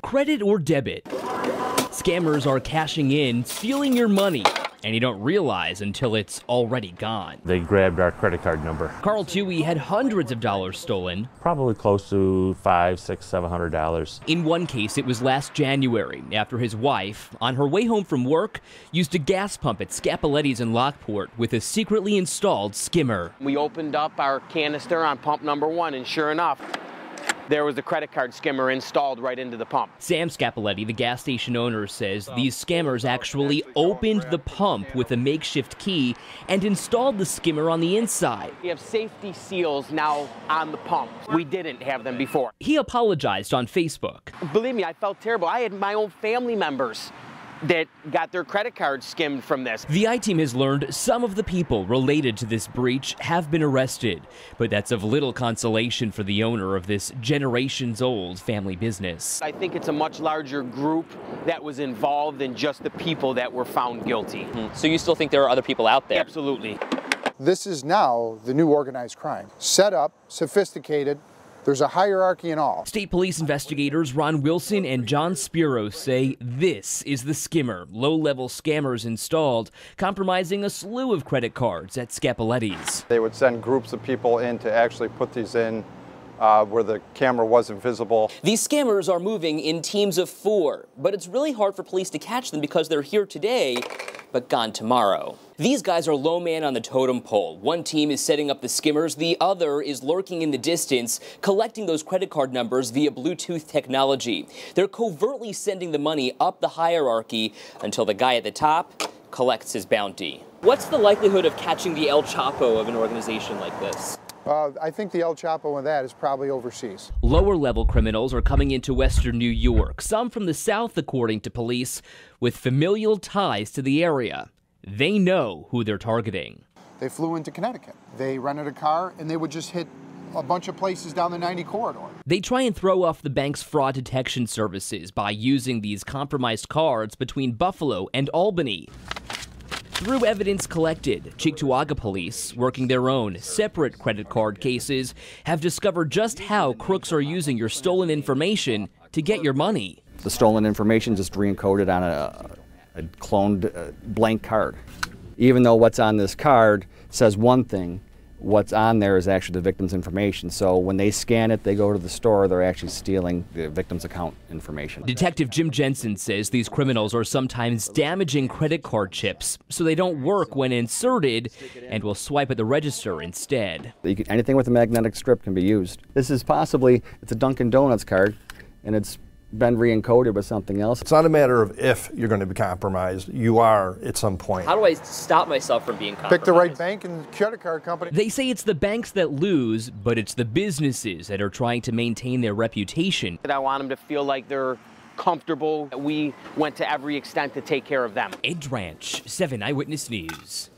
Credit or debit? Scammers are cashing in, stealing your money, and you don't realize until it's already gone. They grabbed our credit card number. Carl Toohey had hundreds of dollars stolen. Probably close to $500, $600, $700. In one case, it was last January after his wife, on her way home from work, used a gas pump at Scapoletti's in Lockport with a secretly installed skimmer. We opened up our canister on pump number 1, and sure enough, there was a credit card skimmer installed right into the pump. Sam Scapoletti, the gas station owner, says these scammers actually opened the pump with a makeshift key and installed the skimmer on the inside. We have safety seals now on the pump. We didn't have them before. He apologized on Facebook. Believe me, I felt terrible. I had my own family members that got their credit cards skimmed from this. The I-Team has learned some of the people related to this breach have been arrested, but that's of little consolation for the owner of this generations-old family business. I think it's a much larger group that was involved than just the people that were found guilty. So you still think there are other people out there? Absolutely. This is now the new organized crime. Set up, sophisticated. There's a hierarchy and all. State police investigators Ron Wilson and John Spiro say this is the skimmer, low-level scammers installed, compromising a slew of credit cards at Scapoletti's. They would send groups of people in to actually put these in where the camera wasn't visible. These scammers are moving in teams of 4, but it's really hard for police to catch them because they're here today, but gone tomorrow. These guys are low man on the totem pole. One team is setting up the skimmers, the other is lurking in the distance, collecting those credit card numbers via Bluetooth technology. They're covertly sending the money up the hierarchy until the guy at the top collects his bounty. What's the likelihood of catching the El Chapo of an organization like this? I think the El Chapo in that is probably overseas. Lower-level criminals are coming into Western New York, some from the South, according to police, with familial ties to the area. They know who they're targeting. They flew into Connecticut. They rented a car, and they would just hit a bunch of places down the 90 corridor. They try and throw off the bank's fraud detection services by using these compromised cards between Buffalo and Albany. Through evidence collected, Cheektowaga police, working their own separate credit card cases, have discovered just how crooks are using your stolen information to get your money. The stolen information just re-encoded on a cloned blank card. Even though what's on this card says one thing, what's on there is actually the victim's information. So when they scan it, they go to the store, they're actually stealing the victim's account information. Detective Jim Jensen says these criminals are sometimes damaging credit card chips so they don't work when inserted and will swipe at the register instead. Anything with a magnetic strip can be used. This is possibly, it's a Dunkin' Donuts card, and it's been re-encoded with something else. It's not a matter of if you're going to be compromised. You are at some point. How do I stop myself from being compromised? Pick the right bank and credit card company. They say it's the banks that lose, but it's the businesses that are trying to maintain their reputation. I want them to feel like they're comfortable. We went to every extent to take care of them. Ed Ranch, 7 Eyewitness News.